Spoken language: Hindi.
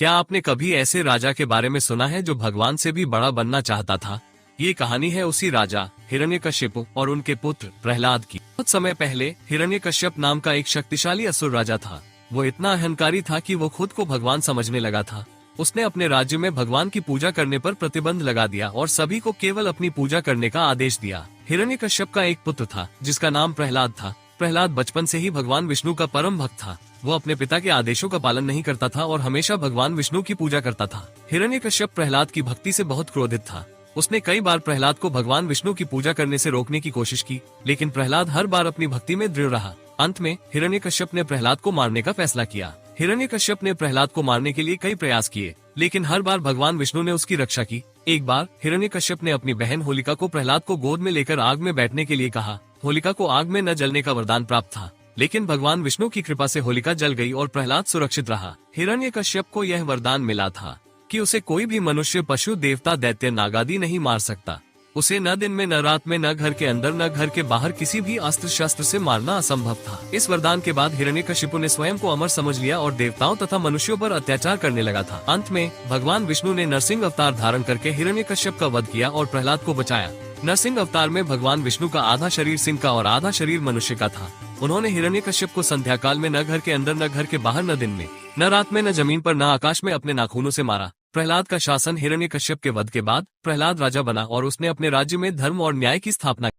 क्या आपने कभी ऐसे राजा के बारे में सुना है जो भगवान से भी बड़ा बनना चाहता था? ये कहानी है उसी राजा हिरण्यकश्यप और उनके पुत्र प्रहलाद की। कुछ समय पहले हिरण्यकश्यप नाम का एक शक्तिशाली असुर राजा था। वो इतना अहंकारी था कि वो खुद को भगवान समझने लगा था। उसने अपने राज्य में भगवान की पूजा करने पर प्रतिबंध लगा दिया और सभी को केवल अपनी पूजा करने का आदेश दिया। हिरण्यकश्यप का एक पुत्र था जिसका नाम प्रहलाद था। प्रहलाद बचपन से ही भगवान विष्णु का परम भक्त था। वो अपने पिता के आदेशों का पालन नहीं करता था और हमेशा भगवान विष्णु की पूजा करता था। हिरण्यकश्यप प्रहलाद की भक्ति से बहुत क्रोधित था। उसने कई बार प्रहलाद को भगवान विष्णु की पूजा करने से रोकने की कोशिश की, लेकिन प्रहलाद हर बार अपनी भक्ति में दृढ़ रहा। अंत में हिरण्यकश्यप ने प्रहलाद को मारने का फैसला किया। हिरण्यकश्यप ने प्रहलाद को मारने के लिए कई प्रयास किए, लेकिन हर बार भगवान विष्णु ने उसकी रक्षा की। एक बार हिरण्यकश्यप ने अपनी बहन होलिका को प्रहलाद को गोद में लेकर आग में बैठने के लिए कहा। होलिका को आग में न जलने का वरदान प्राप्त था, लेकिन भगवान विष्णु की कृपा से होलिका जल गई और प्रहलाद सुरक्षित रहा। हिरण्यकश्यप को यह वरदान मिला था कि उसे कोई भी मनुष्य, पशु, देवता, दैत्य, नागादि नहीं मार सकता। उसे न दिन में, न रात में, न घर के अंदर, न घर के बाहर किसी भी अस्त्र शस्त्र से मारना असंभव था। इस वरदान के बाद हिरण्यकशिपु ने स्वयं को अमर समझ लिया और देवताओं तथा मनुष्यों पर अत्याचार करने लगा था। अंत में भगवान विष्णु ने नरसिंह अवतार धारण करके हिरण्यकश्यप का वध किया और प्रहलाद को बचाया। नरसिंह अवतार में भगवान विष्णु का आधा शरीर सिंह का और आधा शरीर मनुष्य का था। उन्होंने हिरण्यकश्यप को संध्या काल में न घर के अंदर, न घर के बाहर, न दिन में, न रात में, न जमीन पर, न आकाश में अपने नाखूनों से मारा। प्रहलाद का शासन हिरण्यकश्यप के वध के बाद प्रहलाद राजा बना और उसने अपने राज्य में धर्म और न्याय की स्थापना की।